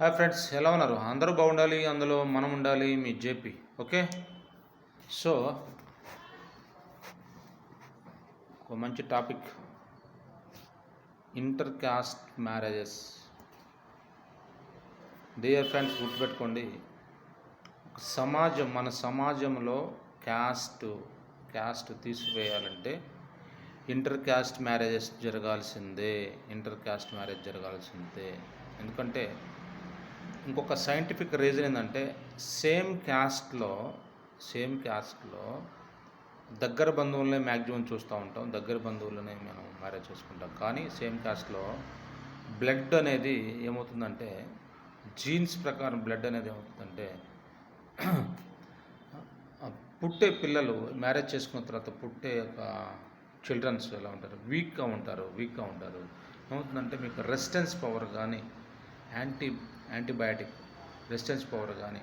Hi friends, ఎలా ఉన్నారు? అందరూ బాగుండాలి, అందులో మనం ఉండాలి. మీ జేపీ. ఓకే. సో ఒక మంచి topic, inter caste marriages. Dear friends, గుర్తుపెట్టుకోండి, మన సమాజంలో క్యాస్ట్ తీసివేయాలంటే ఇంటర్ కాస్ట్ మ్యారేజ్ జరగాల్సిందే. ఎందుకంటే ఇంకొక సైంటిఫిక్ రీజన్ ఏంటంటే సేమ్ క్యాస్ట్లో దగ్గర బంధువులనే మ్యాక్సిమం చూస్తూ ఉంటాం. దగ్గర బంధువులనే మనం మ్యారేజ్ చేసుకుంటాం. కానీ సేమ్ క్యాస్ట్లో బ్లడ్ అనేది ఏమవుతుందంటే, జీన్స్ ప్రకారం బ్లడ్ అనేది ఏమవుతుందంటే, పుట్టే పిల్లలు మ్యారేజ్ చేసుకున్న తర్వాత పుట్టే ఒక చిల్డ్రన్స్ ఎలా ఉంటారు, వీక్గా ఉంటారు. ఏమవుతుందంటే, మీకు రెసిస్టెన్స్ పవర్ కానీ యాంటీబయాటిక్ రెసిస్టెన్స్ పవర్ కానీ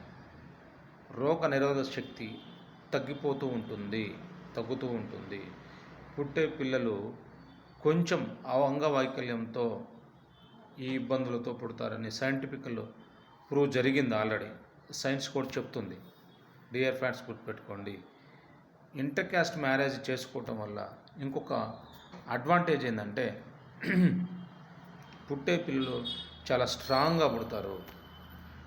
రోగ నిరోధక శక్తి తగ్గుతూ ఉంటుంది. పుట్టే పిల్లలు కొంచెం అంగవైకల్యంతో ఈ ఇబ్బందులతో పుడతారని సైంటిఫికల్ ప్రూవ్ జరిగింది. ఆల్రెడీ సైన్స్ కూడా చెప్తుంది. డియర్ ఫ్రెండ్స్, గుర్తుపెట్టుకోండి, ఇంటర్ కాస్ట్ మ్యారేజ్ చేసుకోవటం వల్ల ఇంకొక అడ్వాంటేజ్ ఏంటంటే, పుట్టే పిల్లలు చాలా స్ట్రాంగ్గా పుడతారు.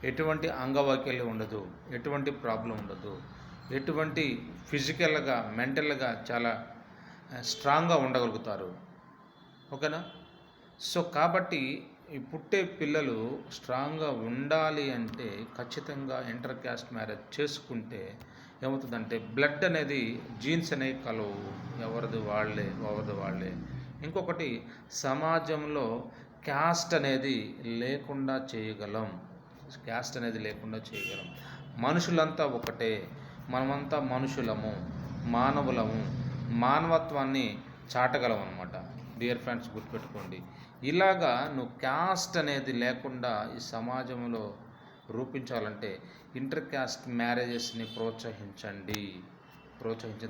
ఎటువంటి అంగవైకల్యం ఉండదు, ఎటువంటి ప్రాబ్లం ఉండదు, ఎటువంటి ఫిజికల్గా మెంటల్గా చాలా స్ట్రాంగ్గా ఉండగలుగుతారు. ఓకేనా? సో కాబట్టి ఈ పుట్టే పిల్లలు స్ట్రాంగ్గా ఉండాలి అంటే ఖచ్చితంగా ఇంటర్ కాస్ట్ మ్యారేజ్ చేసుకుంటే ఏమవుతుందంటే, బ్లడ్ అనేది జీన్స్ అనేవి కలవు, ఎవరిది వాళ్ళే. ఇంకొకటి, సమాజంలో క్యాస్ట్ అనేది లేకుండా చేయగలం. మనుషులంతా ఒకటే, మనమంతా మనుషులము, మానవత్వాన్ని చాటగలం అనమాట. డియర్ ఫ్రెండ్స్, గుర్తుపెట్టుకోండి, ఇలాగా నువ్వు క్యాస్ట్ అనేది లేకుండా ఈ సమాజంలో రూపించాలంటే ఇంటర్ కాస్ట్ మ్యారేజెస్ని ప్రోత్సహించండి.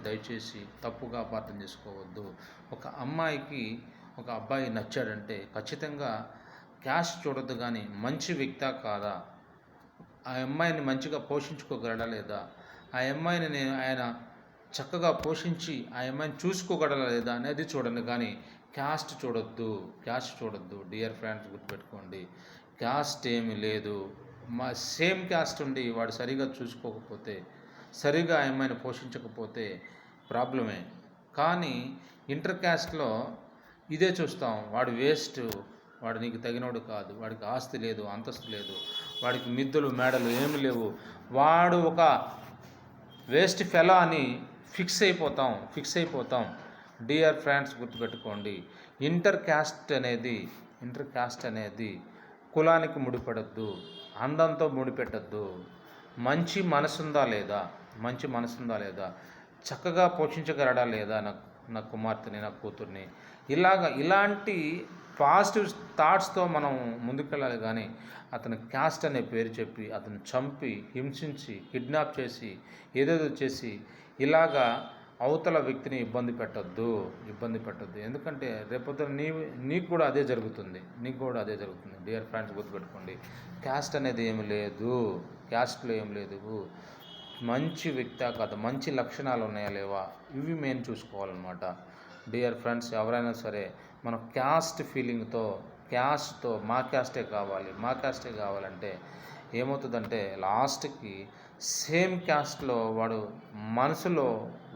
దయచేసి తప్పుగా అపార్థం చేసుకోవద్దు. ఒక అమ్మాయికి ఒక అబ్బాయి నచ్చాడంటే ఖచ్చితంగా క్యాస్ట్ చూడొద్దు, కానీ మంచి వ్యక్తా కాదా, ఆ అమ్మాయిని మంచిగా పోషించుకోగలడా లేదా, ఆ అమ్మాయిని ఆయన చక్కగా పోషించి ఆ అమ్మాయిని చూసుకోగలడా లేదా అనేది చూడండి, కానీ క్యాస్ట్ చూడొద్దు. డియర్ ఫ్రెండ్స్, గుర్తుపెట్టుకోండి, క్యాస్ట్ ఏమి లేదు. సేమ్ క్యాస్ట్ ఉండి వాడు సరిగా చూసుకోకపోతే, సరిగా ఆ అమ్మాయిని పోషించకపోతే ప్రాబ్లమే. కానీ ఇంటర్ క్యాస్ట్లో ఇదే చూస్తాం, వాడు వేస్ట్, వాడు నీకు తగినోడు కాదు, వాడికి ఆస్తి లేదు, అంతస్తు లేదు, వాడికి మిద్దులు మేడలు ఏమి లేవు, వాడు ఒక వేస్ట్ ఫెలో అని ఫిక్స్ అయిపోతాం. డియర్ ఫ్రెండ్స్, గుర్తుపెట్టుకోండి, ఇంటర్ కాస్ట్ అనేది కులానికి ముడిపెట్టద్దు, అందంతో ముడిపెట్టద్దు. మంచి మనసుందా లేదా, చక్కగా పోషించగలడా లేదా నా కుమార్తెని, నా కూతుర్ని, ఇలాంటి పాజిటివ్ థాట్స్తో మనం ముందుకెళ్ళాలి. కానీ అతను క్యాస్ట్ అనే పేరు చెప్పి అతను చంపి, హింసించి, కిడ్నాప్ చేసి, ఏదేదో చేసి ఇలాగా అవతల వ్యక్తిని ఇబ్బంది పెట్టద్దు. ఎందుకంటే రేపొద్దున నీకు కూడా అదే జరుగుతుంది. డియర్ ఫ్రెండ్స్, గుర్తుపెట్టుకోండి, క్యాస్ట్లో ఏం లేదు. మంచి వ్యక్తి కాదు, మంచి లక్షణాలు ఉన్నాయా లేవా, ఇవి మేము చూసుకోవాలన్నమాట. డియర్ ఫ్రెండ్స్, ఎవరైనా సరే మనం క్యాస్ట్ ఫీలింగ్తో మా క్యాస్టే కావాలంటే ఏమవుతుందంటే లాస్ట్కి సేమ్ క్యాస్ట్లో వాడు మనసులో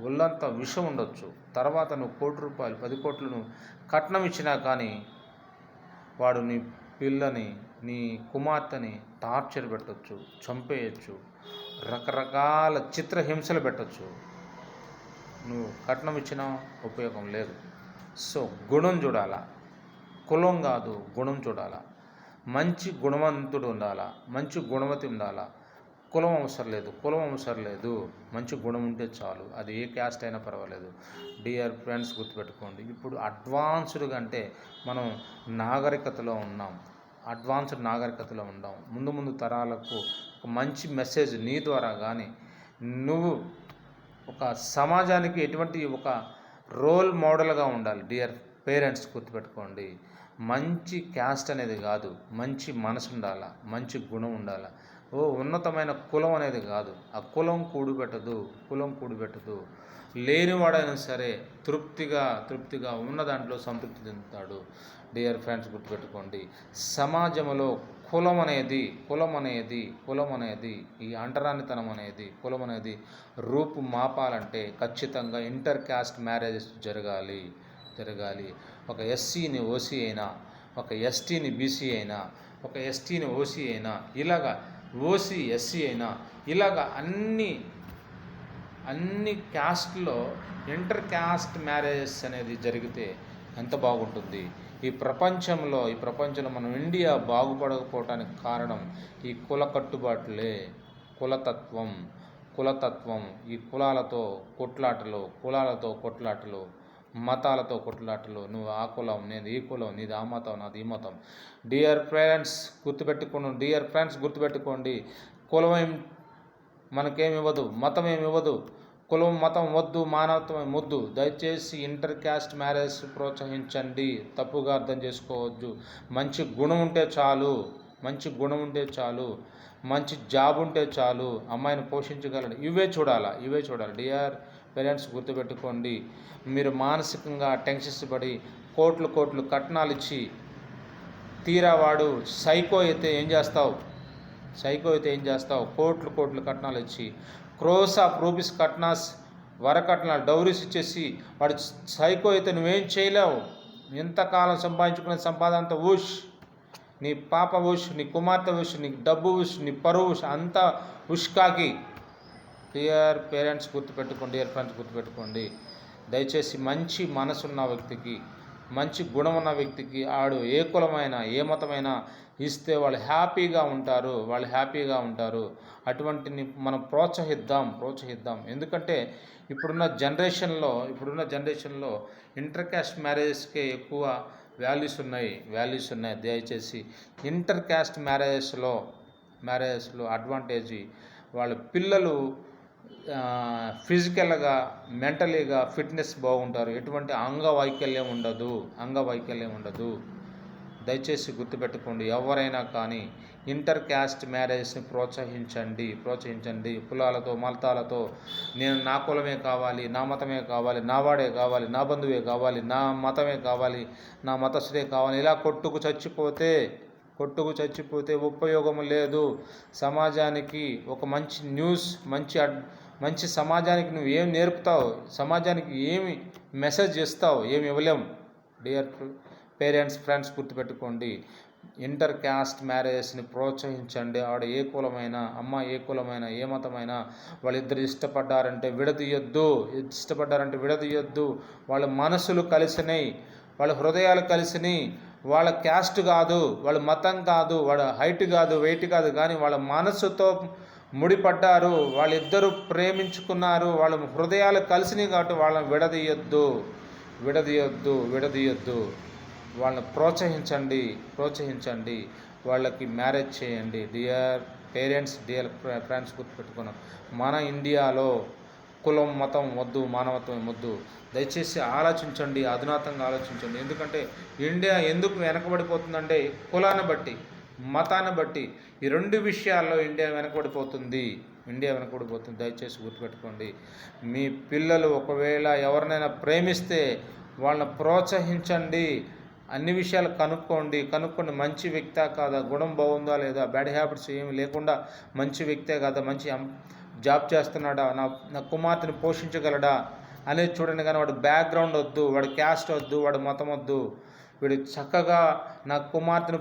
ఒళ్ళంతా విషం ఉండొచ్చు. తర్వాత నువ్వు 1 కోటి రూపాయలు 10 కోట్లను కట్నం ఇచ్చినా కానీ వాడు నీ పిల్లని, నీ కుమార్తెని టార్చర్ పెట్టచ్చు, చంపేయచ్చు, రకరకాల చిత్రహింసలు పెట్టచ్చు. నువ్వు కట్నం ఇచ్చినా ఉపయోగం లేదు. సో గుణం చూడాలా, కులం కాదు, గుణం చూడాలా. మంచి గుణవంతుడు ఉండాలా, మంచి గుణవతి ఉండాలా. కులం అవసరం లేదు, మంచి గుణం ఉంటే చాలు. అది ఏ క్యాస్ట్ అయినా పర్వాలేదు. డియర్ ఫ్రెండ్స్, గుర్తుపెట్టుకోండి, ఇప్పుడు అడ్వాన్స్డ్గా అంటే మనం అడ్వాన్స్డ్ నాగరికతలో ఉందాం. ముందు తరాలకు ఒక మంచి మెసేజ్ నీ ద్వారా కానీ, నువ్వు ఒక సమాజానికి ఎటువంటి ఒక రోల్ మోడల్గా ఉండాలి. డియర్ పేరెంట్స్, గుర్తుపెట్టుకోండి, మంచి క్యాస్ట్ అనేది కాదు, మంచి మనసు ఉండాలా, మంచి గుణం ఉండాలా. ఉన్నతమైన కులం అనేది కాదు, ఆ కులం కూడిపెట్టదు. లేనివాడైనా సరే తృప్తిగా ఉన్న దాంట్లో సంతృప్తి చెందుతాడు. డియర్ ఫ్రెండ్స్, గుర్తుపెట్టుకోండి, సమాజంలో కులం అనేది ఈ అంటరానితనం అనేది, కులం అనేది రూపు మాపాలంటే ఖచ్చితంగా ఇంటర్ క్యాస్ట్ మ్యారేజెస్ జరగాలి. ఒక ఎస్సీని ఓసీ అయినా, ఒక ఎస్టీని బీసీ అయినా, ఒక ఎస్టీని ఓసీ అయినా, ఇలాగా ఓసీ ఎస్సీ అయినా, ఇలాగా అన్ని క్యాస్ట్లో ఇంటర్ క్యాస్ట్ మ్యారేజెస్ అనేది జరిగితే ఎంత బాగుంటుంది. ఈ ప్రపంచంలో మనం ఇండియా బాగుపడకపోవటానికి కారణం ఈ కుల కట్టుబాట్లే, కులతత్వం, ఈ కులాలతో కొట్లాటలు, మతాలతో కొట్లాటలు, నువ్వు ఆ కులం, నేను ఈ కులం, నీది ఆ మతం, నాది ఈ మతం. డియర్ ఫ్రెండ్స్, గుర్తుపెట్టుకోండి, కులం మనకేమి ఇవ్వదు, మతం ఏమి ఇవ్వదు. కులం మతం వద్దు, మానవత్వం ముద్దు. దయచేసి ఇంటర్ క్యాస్ట్ మ్యారేజ్ ప్రోత్సహించండి, తప్పుగా అర్థం చేసుకోవద్దు. మంచి గుణం ఉంటే చాలు, మంచి జాబ్ ఉంటే చాలు, అమ్మాయిని పోషించగలడు. ఇవే చూడాలి. డియర్ పేరెంట్స్, గుర్తుపెట్టుకోండి, మీరు మానసికంగా టెన్షన్స్ పడి కోట్లు కట్నాలు ఇచ్చి తీరా వాడు సైకో అయితే ఏం చేస్తావు? కోట్లు కట్నాలు ఇచ్చి క్రోస్ ఆఫ్ రూపీస్ కట్నాస్, వరకట్నాలు, డౌరీస్ ఇచ్చేసి వాడు సైకో అయితే నువ్వేం చేయలేవు. ఎంతకాలం సంపాదించుకునే సంపాదనంతా నీ పాప నీ కుమార్తె నీ డబ్బు నీ పరువు అంతా కాకి. డియర్ పేరెంట్స్ గుర్తుపెట్టుకోండి, డియర్ ఫ్రెండ్స్ గుర్తుపెట్టుకోండి, దయచేసి మంచి మనసున్న వ్యక్తికి, మంచి గుణం ఉన్న వ్యక్తికి ఆడు ఏ కులమైనా ఏ మతమైనా ఇస్తే వాళ్ళు హ్యాపీగా ఉంటారు. అటువంటిని మనం ప్రోత్సహిద్దాం. ఎందుకంటే ఇప్పుడున్న జనరేషన్లో ఇంటర్ క్యాస్ట్ మ్యారేజెస్కే ఎక్కువ వాల్యూస్ ఉన్నాయి. దయచేసి ఇంటర్ క్యాస్ట్ మ్యారేజెస్లో అడ్వాంటేజ్, వాళ్ళ పిల్లలు ఫిజికల్గా, మెంటలీగా ఫిట్నెస్ బాగుంటారు. ఎటువంటి అంగవైకల్యం ఉండదు. దయచేసి గుర్తుపెట్టుకోండి, ఎవరైనా కానీ ఇంటర్ క్యాస్ట్ మ్యారేజ్ని ప్రోత్సహించండి. కులాలతో, మతాలతో నేను నా కులమే కావాలి, నా మతమే కావాలి, నా వాడే కావాలి, నా బంధువే కావాలి, నా మతమే కావాలి, నా మతస్థుడే కావాలి, ఇలా కొట్టుకు చచ్చిపోతే ఉపయోగం లేదు. సమాజానికి ఒక మంచి న్యూస్, మంచి సమాజానికి నువ్వు ఏం నేర్పుతావు, సమాజానికి ఏమి మెసేజ్ ఇస్తావు, ఏమి ఇవ్వలేం. డియర్ పేరెంట్స్, ఫ్రెండ్స్, గుర్తుపెట్టుకోండి, ఇంటర్ క్యాస్ట్ మ్యారేజెస్ని ప్రోత్సహించండి. ఆవిడ ఏ కులమైనా, అమ్మ ఏ కులమైనా, ఏ మతమైనా, వాళ్ళిద్దరు ఇష్టపడ్డారంటే విడదీయొద్దు. వాళ్ళ మనసులు కలిసినాయి, వాళ్ళ హృదయాలు కలిసినాయి. వాళ్ళ క్యాస్ట్ కాదు, వాళ్ళ మతం కాదు, వాళ్ళ హైట్ కాదు, వెయిట్ కాదు, కానీ వాళ్ళ మనసుతో ముడిపడ్డారు. వాళ్ళిద్దరూ ప్రేమించుకున్నారు, వాళ్ళ హృదయాలు కలిసినాయి. కాబట్టి వాళ్ళని విడదీయొద్దు. వాళ్ళని ప్రోత్సహించండి, వాళ్ళకి మ్యారేజ్ చేయండి. డియర్ పేరెంట్స్, డియర్ ఫ్రెండ్స్, గుర్తుపెట్టుకున్నాం, మన ఇండియాలో కులం, మతం వద్దు, మానవత్వం వద్దు. దయచేసి అధునాతంగా ఆలోచించండి. ఎందుకంటే ఇండియా ఎందుకు వెనకబడిపోతుందంటే కులాన్ని బట్టి, మతాన్ని బట్టి, ఈ రెండు విషయాల్లో ఇండియా వెనకబడిపోతుంది. దయచేసి గుర్తుపెట్టుకోండి, మీ పిల్లలు ఒకవేళ ఎవరినైనా ప్రేమిస్తే వాళ్ళని ప్రోత్సహించండి. అన్ని విషయాలు కనుక్కోండి. మంచి వ్యక్తే కాదా, గుణం బాగుందా లేదా, బ్యాడ్ హ్యాబిట్స్ ఏమి లేకుండా మంచి వ్యక్తే కాదా, మంచి జాబ్ చేస్తున్నాడా, నా కుమార్తెని పోషించగలడా అనేది చూడండి. కానీ వాడు బ్యాక్గ్రౌండ్ వద్దు, వాడి క్యాస్ట్ వద్దు, వాడి మతం వద్దు. వీడు చక్కగా నా కుమార్తెను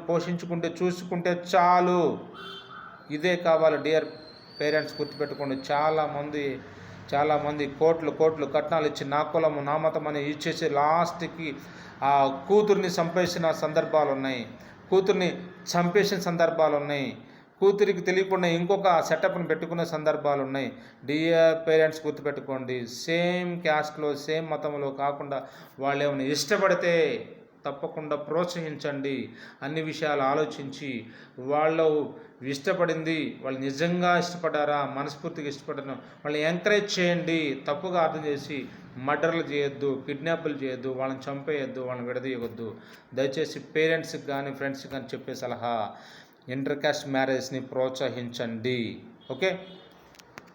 చూసుకుంటే చాలు. ఇదే కావాలి. డియర్ పేరెంట్స్, గుర్తుపెట్టుకోండి, చాలామంది కోట్లు కట్నాలు ఇచ్చి నా కులము, నా మతం అని ఇచ్చేసి లాస్ట్కి ఆ కూతుర్ని చంపేసిన సందర్భాలు ఉన్నాయి. కూతురికి తెలియకుండా ఇంకొక సెటప్ని పెట్టుకునే సందర్భాలు ఉన్నాయి. డియర్ పేరెంట్స్, గుర్తుపెట్టుకోండి, సేమ్ క్యాస్ట్లో, సేమ్ మతంలో కాకుండా వాళ్ళు ఏమైనా ఇష్టపడితే తప్పకుండా ప్రోత్సహించండి. అన్ని విషయాలు ఆలోచించి వాళ్ళు ఇష్టపడింది, వాళ్ళు నిజంగా ఇష్టపడ్డారా, మనస్ఫూర్తిగా ఇష్టపడ్డారా వాళ్ళని ఎంకరేజ్ చేయండి. తప్పుగా అర్థం చేసి మర్డర్లు చేయొద్దు, కిడ్నాప్లు చేయొద్దు, వాళ్ళని చంపేయొద్దు, వాళ్ళని విడదీయవద్దు. దయచేసి పేరెంట్స్కి కానీ ఫ్రెండ్స్కి కానీ చెప్పే సలహా, ఇంటర్ కాస్ట్ మ్యారేజ్ని ప్రోత్సహించండి. ఓకే.